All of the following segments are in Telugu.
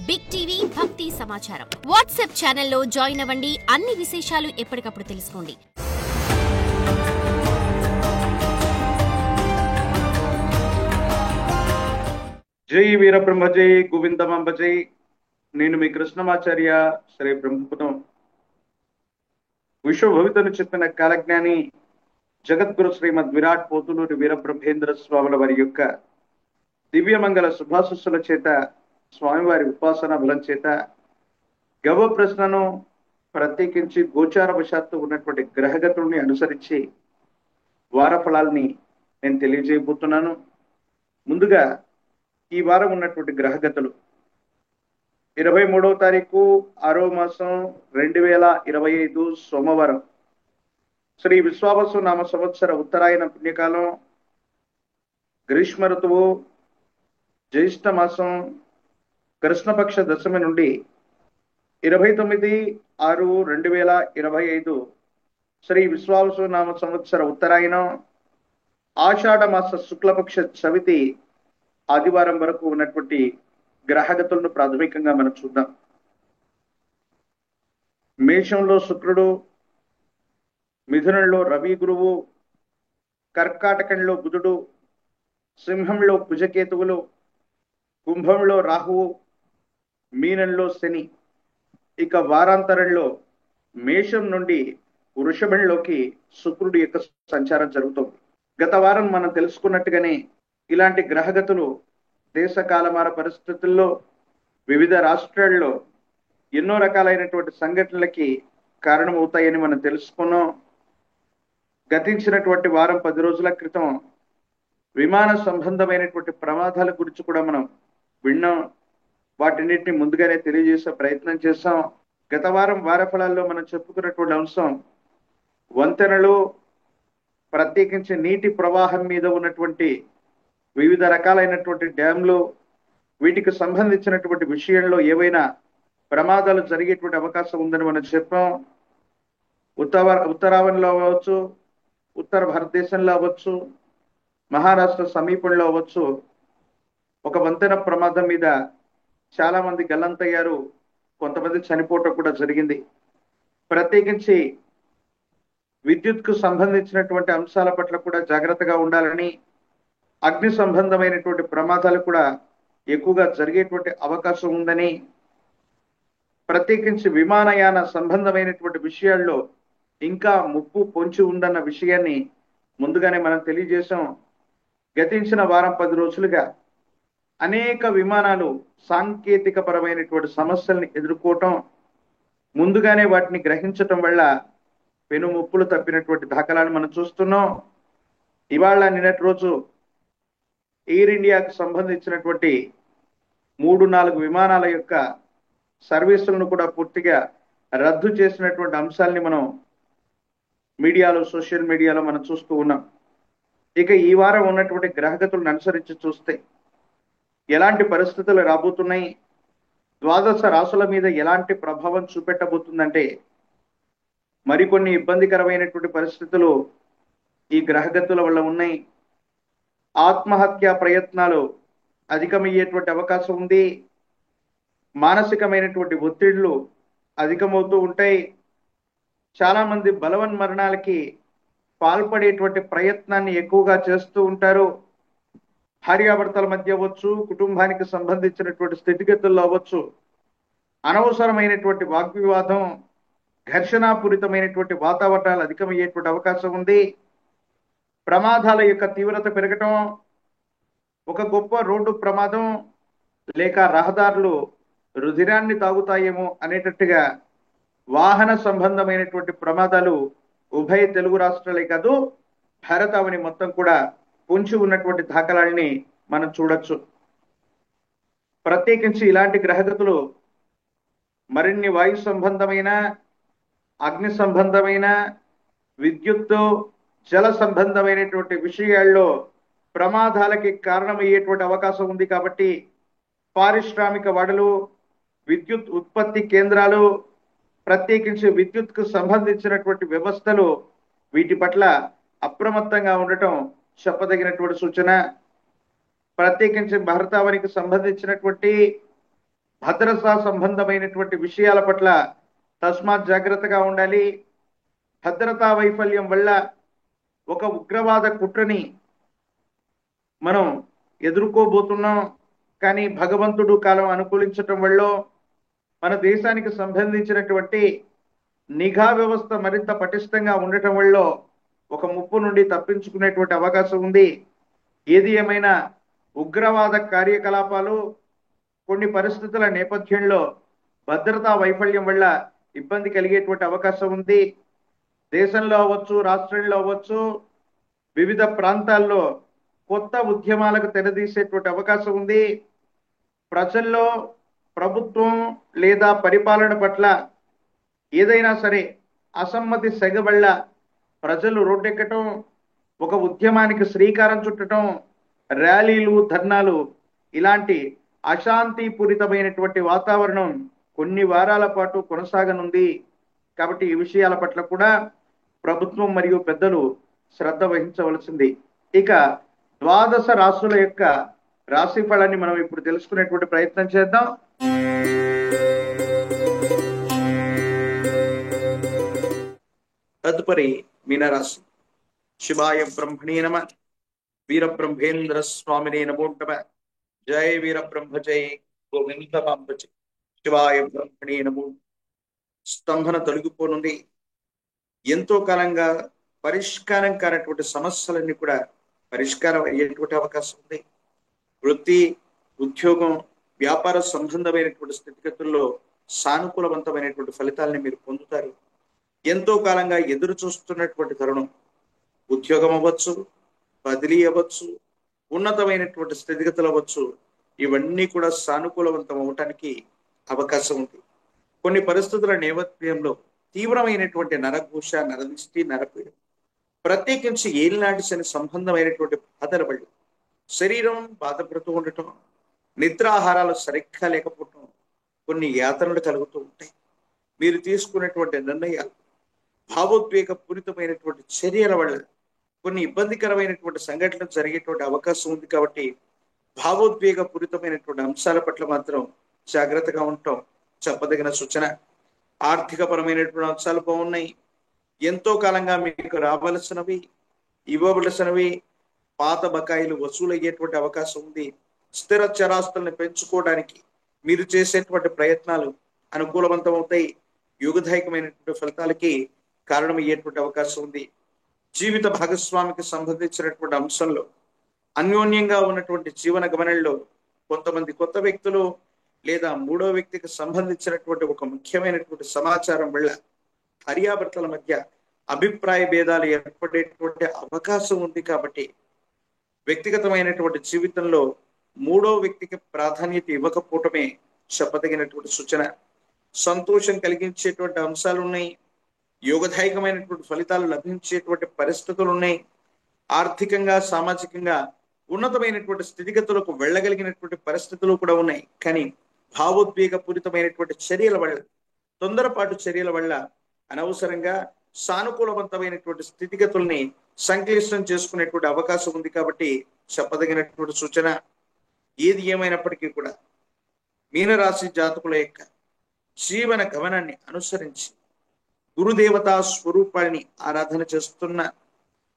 బిగ్ టీవీ భక్తి సమాచారం వాట్సాప్ ఛానల్లో జాయిన్ అవ్వండి. అన్ని విశేషాలు ఎప్పటికప్పుడు తెలుసుకోండి. జై వీరబ్రహ్మ జై గోవిందమాంబ జై. నేను మీ కృష్ణమాచార్య శ్రీ బ్రహ్మపురం. విశ్వభవితను చెప్పిన కాలజ్ఞాని జగద్గురు శ్రీమద్ విరాట్ పోతులూరి వీరబ్రహ్మేంద్ర స్వాముల వారి యొక్క దివ్యమంగళ శుభాశిస్సుల చేత, స్వామివారి ఉపాసన బలం చేత గవ ప్రశ్నను ప్రత్యేకించి గోచారవశాత్తు ఉన్నటువంటి గ్రహగతుల్ని అనుసరించి వార ఫలాల్ని నేను తెలియజేయబోతున్నాను. ముందుగా ఈ వారం ఉన్నటువంటి గ్రహగతులు 23వ తారీఖు 6వ మాసం 2025 సోమవారం, శ్రీ విశ్వావసు నామ సంవత్సర ఉత్తరాయణ పుణ్యకాలం, గ్రీష్మ ఋతువు, జ్యేష్ఠ మాసం, కృష్ణపక్ష దశమి నుండి 29/6/2025 శ్రీ విశ్వావసు నామ సంవత్సర ఉత్తరాయణం, ఆషాఢ మాస శుక్లపక్ష చవితి ఆదివారం వరకు ఉన్నటువంటి గ్రహగతులను ప్రాథమికంగా మనం చూద్దాం. మేషంలో శుక్రుడు, మిథునంలో రవి గురువు, కర్కాటకంలో బుధుడు, సింహంలో కుజకేతువులు, కుంభంలో రాహువు, మీనంలో శని. ఇక వారాంతరంలో మేషం నుండి వృషభంలోకి శుక్రుడి యొక్క సంచారం జరుగుతుంది. గత వారం మనం తెలుసుకున్నట్టుగానే ఇలాంటి గ్రహగతులు దేశ కాలమాన పరిస్థితుల్లో వివిధ రాష్ట్రాల్లో ఎన్నో రకాలైనటువంటి సంఘటనలకి కారణమవుతాయని మనం తెలుసుకున్నాం. గతించినటువంటి వారం 10 రోజుల క్రితం విమాన సంబంధమైనటువంటి ప్రమాదాల గురించి కూడా మనం విన్నాం. వాటిన్నిటిని ముందుగానే తెలియజేసే ప్రయత్నం చేశాం. గత వారం వార ఫలాల్లో మనం చెప్పుకున్నటువంటి అంశం వంతెనలు, ప్రత్యేకించి నీటి ప్రవాహం మీద ఉన్నటువంటి వివిధ రకాలైనటువంటి డ్యాంలు, వీటికి సంబంధించినటువంటి విషయంలో ఏవైనా ప్రమాదాలు జరిగేటువంటి అవకాశం ఉందని మనం చెప్పాం. ఉత్తరావణిలో అవ్వచ్చు, ఉత్తర భారతదేశంలో అవ్వచ్చు, మహారాష్ట్ర సమీపంలో అవ్వచ్చు, ఒక వంతెన ప్రమాదం మీద చాలా మంది గల్లంతయ్యారు, కొంతమంది చనిపోవటం కూడా జరిగింది. ప్రత్యేకించి విద్యుత్కు సంబంధించినటువంటి అంశాల పట్ల కూడా జాగ్రత్తగా ఉండాలని, అగ్ని సంబంధమైనటువంటి ప్రమాదాలు కూడా ఎక్కువగా జరిగేటువంటి అవకాశం ఉందని, ప్రత్యేకించి విమానయాన సంబంధమైనటువంటి విషయాల్లో ఇంకా ముప్పు పొంచి ఉందన్న విషయాన్ని ముందుగానే మనం తెలియజేశాం. గతించిన వారం 10 రోజులుగా అనేక విమానాలు సాంకేతిక పరమైనటువంటి సమస్యల్ని ఎదుర్కోవటం, ముందుగానే వాటిని గ్రహించటం వల్ల పెను ముప్పులు తప్పినటువంటి దాఖలాలు మనం చూస్తున్నాం. ఇవాళ నిన్నటి రోజు ఎయిర్ ఇండియాకు సంబంధించినటువంటి 3-4 విమానాల యొక్క సర్వీసులను కూడా పూర్తిగా రద్దు చేసినటువంటి అంశాలని మనం మీడియాలో, సోషల్ మీడియాలో మనం చూస్తూ ఉన్నాం. ఇక ఈ వారం ఉన్నటువంటి గ్రహగతులను అనుసరించి చూస్తే ఎలాంటి పరిస్థితులు రాబోతున్నాయి, ద్వాదశ రాశుల మీద ఎలాంటి ప్రభావం చూపెట్టబోతుందంటే, మరికొన్ని ఇబ్బందికరమైనటువంటి పరిస్థితులు ఈ గ్రహగతుల వల్ల ఉన్నాయి. ఆత్మహత్యా ప్రయత్నాలు అధికమయ్యేటువంటి అవకాశం ఉంది. మానసికమైనటువంటి ఒత్తిళ్లు అధికమవుతూ ఉంటాయి. చాలా మంది బలవన్మరణాలకి పాల్పడేటువంటి ప్రయత్నాన్ని ఎక్కువగా చేస్తూ ఉంటారు. భార్యాభర్తల మధ్య అవ్వచ్చు, కుటుంబానికి సంబంధించినటువంటి స్థితిగతుల్లో అవ్వచ్చు, అనవసరమైనటువంటి వాగ్వివాదం, ఘర్షణాపూరితమైనటువంటి వాతావరణాలు అధికమయ్యేటువంటి అవకాశం ఉంది. ప్రమాదాల యొక్క తీవ్రత పెరగటం, ఒక గొప్ప రోడ్డు ప్రమాదం లేక రహదారులు రుధిరాన్ని తాగుతాయేమో అనేటట్టుగా వాహన సంబంధమైనటువంటి ప్రమాదాలు ఉభయ తెలుగు రాష్ట్రాలే కాదు, భారతావని మొత్తం కూడా పొంచి ఉన్నటువంటి దాఖలాల్ని మనం చూడొచ్చు. ప్రత్యేకించి ఇలాంటి గ్రహగతులు మరిన్ని వాయు సంబంధమైన, అగ్ని సంబంధమైన, విద్యుత్తు, జల సంబంధమైనటువంటి విషయాల్లో ప్రమాదాలకి కారణమయ్యేటువంటి అవకాశం ఉంది. కాబట్టి పారిశ్రామిక వాడలు, విద్యుత్ ఉత్పత్తి కేంద్రాలు, ప్రత్యేకించి విద్యుత్కు సంబంధించినటువంటి వ్యవస్థలు, వీటి పట్ల అప్రమత్తంగా ఉండటం చెప్పదగినటువంటి సూచన. ప్రత్యేకించి భారతావనికి సంబంధించినటువంటి భద్రతా సంబంధమైనటువంటి విషయాల పట్ల తస్మాత్ జాగ్రత్తగా ఉండాలి. భద్రతా వైఫల్యం వల్ల ఒక ఉగ్రవాద కుట్రని మనం ఎదుర్కోబోతున్నాం. కానీ భగవంతుడు కాలం అనుకూలించటం వల్ల మన దేశానికి సంబంధించినటువంటి నిఘా వ్యవస్థ మరింత పటిష్టంగా ఉండటం వల్ల ఒక ముప్పు నుండి తప్పించుకునేటువంటి అవకాశం ఉంది. ఏది ఏమైనా ఉగ్రవాద కార్యకలాపాలు కొన్ని పరిస్థితుల నేపథ్యంలో భద్రతా వైఫల్యం వల్ల ఇబ్బంది కలిగేటువంటి అవకాశం ఉంది. దేశంలో అవ్వచ్చు, రాష్ట్రంలో అవ్వచ్చు, వివిధ ప్రాంతాల్లో కొత్త ఉద్యమాలకు తెరదీసేటువంటి అవకాశం ఉంది. ప్రజల్లో ప్రభుత్వం లేదా పరిపాలన పట్ల ఏదైనా సరే అసమ్మతి సెగ వల్ల ప్రజలు రోడ్డెక్కటం, ఒక ఉద్యమానికి శ్రీకారం చుట్టడం, ర్యాలీలు, ధర్నాలు, ఇలాంటి అశాంతిపూరితమైనటువంటి వాతావరణం కొన్ని వారాల పాటు కొనసాగనుంది. కాబట్టి ఈ విషయాల పట్ల కూడా ప్రభుత్వం మరియు పెద్దలు శ్రద్ధ వహించవలసింది. ఇక ద్వాదశ రాశుల యొక్క రాశి ఫలాన్ని మనం ఇప్పుడు తెలుసుకునేటువంటి ప్రయత్నం చేద్దాం. తదుపరి మీనరాశి. శివాయ బ్రహ్మణే నమ. వీరబ్రహ్మేంద్ర స్వామినే నమో నమ. జయ వీరబ్రహ్మ జయ గోవింద. శివాయ బ్రహ్మణే నమో. స్తంభన తొలగిపోనుంది. ఎంతో కాలంగా పరిష్కారం కానటువంటి సమస్యలన్నీ కూడా పరిష్కారం అయ్యేటువంటి అవకాశం ఉంది. వృత్తి, ఉద్యోగం, వ్యాపార సంబంధమైనటువంటి స్థితిగతుల్లో సానుకూలవంతమైనటువంటి ఫలితాలని మీరు పొందుతారు. ఎంతో కాలంగా ఎదురు చూస్తున్నటువంటి తరుణం, ఉద్యోగం అవ్వచ్చు, బదిలీ అవ్వచ్చు, ఉన్నతమైనటువంటి స్థితిగతులు అవ్వచ్చు, ఇవన్నీ కూడా సానుకూలవంతం అవటానికి అవకాశం ఉంది. కొన్ని పరిస్థితుల నేపథ్యంలో తీవ్రమైనటువంటి నరఘోష, నరదిష్టి, నరపీడ, ప్రత్యేకించి ఏలినాటి శని సంబంధమైనటువంటి బాధల వల్ల శరీరం బాధపడుతూ ఉండటం, నిద్రాహారాలు సరిగ్గా లేకపోవటం, కొన్ని యాతనలు కలుగుతూ ఉంటాయి. మీరు తీసుకున్నటువంటి నిర్ణయాలు, భావోద్వేగ పూరితమైనటువంటి చర్యల వల్ల కొన్ని ఇబ్బందికరమైనటువంటి సంఘటనలు జరిగేటువంటి అవకాశం ఉంది. కాబట్టి భావోద్వేగ పూరితమైనటువంటి అంశాల పట్ల మాత్రం జాగ్రత్తగా ఉండటం చెప్పదగిన సూచన. ఆర్థిక పరమైనటువంటి అంశాలు బాగున్నాయి. ఎంతో కాలంగా మీకు రావలసినవి, ఇవ్వవలసినవి, పాత బకాయిలు వసూలయ్యేటువంటి అవకాశం ఉంది. స్థిర చరాస్తుల్ని పెంచుకోవడానికి మీరు చేసేటువంటి ప్రయత్నాలు అనుకూలవంతం అవుతాయి. యుగదాయకమైనటువంటి ఫలితాలకి కారణమయ్యేటువంటి అవకాశం ఉంది. జీవిత భాగస్వామికి సంబంధించినటువంటి అంశంలో, అన్యోన్యంగా ఉన్నటువంటి జీవన గమనంలో కొంతమంది కొత్త వ్యక్తులు లేదా మూడో వ్యక్తికి సంబంధించినటువంటి ఒక ముఖ్యమైనటువంటి సమాచారం వల్ల భార్యాభర్తల మధ్య అభిప్రాయ భేదాలు ఏర్పడేటువంటి అవకాశం ఉంది. కాబట్టి వ్యక్తిగతమైనటువంటి జీవితంలో మూడో వ్యక్తికి ప్రాధాన్యత ఇవ్వకపోవటమే చెప్పదగినటువంటి సూచన. సంతోషం కలిగించేటువంటి అంశాలు ఉన్నాయి. యోగదాయకమైనటువంటి ఫలితాలు లభించేటువంటి పరిస్థితులు ఉన్నాయి. ఆర్థికంగా, సామాజికంగా ఉన్నతమైనటువంటి స్థితిగతులకు వెళ్ళగలిగినటువంటి పరిస్థితులు కూడా ఉన్నాయి. కానీ భావోద్వేగ పూరితమైనటువంటి చర్యల వల్ల, తొందరపాటు చర్యల వల్ల అనవసరంగా సానుకూలవంతమైనటువంటి స్థితిగతుల్ని సంక్లిష్టం చేసుకునేటువంటి అవకాశం ఉంది. కాబట్టి చెప్పదగినటువంటి సూచన. ఏది ఏమైనప్పటికీ కూడా మీనరాశి జాతకుల యొక్క జీవన గమనాన్ని అనుసరించి గురుదేవతా స్వరూపాన్ని ఆరాధన చేస్తున్న,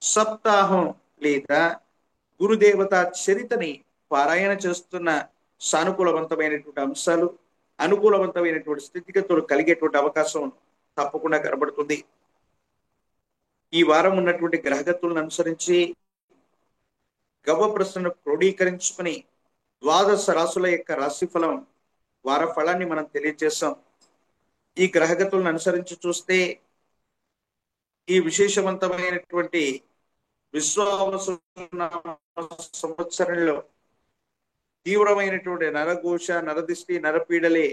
సప్తాహం లేదా గురుదేవతా చరితని పారాయణ చేస్తున్న సానుకూలవంతమైనటువంటి అంశాలు, అనుకూలవంతమైనటువంటి స్థితిగతులు కలిగేటువంటి అవకాశం తప్పకుండా కనబడుతుంది. ఈ వారం ఉన్నటువంటి గ్రహగతులను అనుసరించి గవ్వ ప్రశ్నను క్రోడీకరించుకుని ద్వాదశ రాశుల యొక్క రాశిఫలం, వార ఫలాన్ని మనం తెలియజేస్తాం. ఈ గ్రహగతులను అనుసరించి చూస్తే ఈ విశేషవంతమైనటువంటి విశ్వావసు సంవత్సరంలో తీవ్రమైనటువంటి నరఘోష, నరదిష్టి, నరపీడలే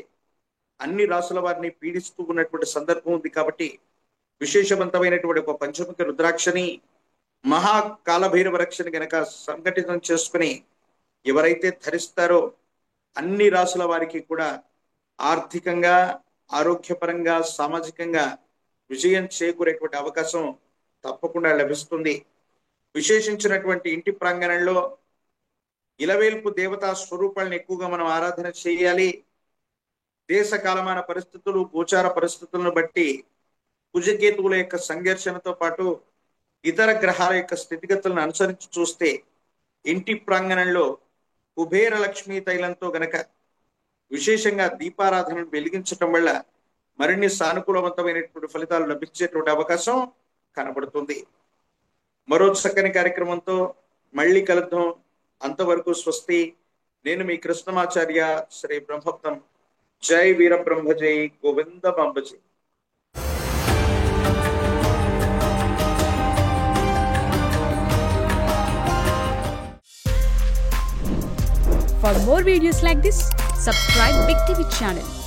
అన్ని రాసుల వారిని పీడిస్తూ ఉన్నటువంటి సందర్భం ఉంది. కాబట్టి విశేషవంతమైనటువంటి ఒక పంచముఖ రుద్రాక్షని, మహాకాలభైరవ రక్షని గనక సంఘటితం చేసుకుని ఎవరైతే ధరిస్తారో అన్ని రాసుల వారికి కూడా ఆర్థికంగా, ఆరోగ్యపరంగా, సామాజికంగా విజయం చేకూరేటువంటి అవకాశం తప్పకుండా లభిస్తుంది. విశేషించినటువంటి ఇంటి ప్రాంగణంలో ఇలవేల్పు దేవతా స్వరూపాలను ఎక్కువగా మనం ఆరాధన చేయాలి. దేశ కాలమాన పరిస్థితులు, గోచార పరిస్థితులను బట్టి కుజకేతువుల యొక్క సంఘర్షణతో పాటు ఇతర గ్రహాల యొక్క స్థితిగతులను అనుసరించి చూస్తే ఇంటి ప్రాంగణంలో కుబేర లక్ష్మీ తైలంతో గనక విశేషంగా దీపారాధనను వెలిగించటం వల్ల మరిన్ని సానుకూలవంతమైనటువంటి ఫలితాలు లభించేటువంటి అవకాశం కనబడుతుంది. మరో చక్కని కార్యక్రమంతో మళ్ళీ కలుద్దాం. అంతవరకు స్వస్తి. నేను మీ కృష్ణమాచార్య, శ్రీ బ్రహ్మప్తం. జై వీర బ్రహ్మ, జై Govinda బాంబజీ. For more videos like this, subscribe Big TV channel.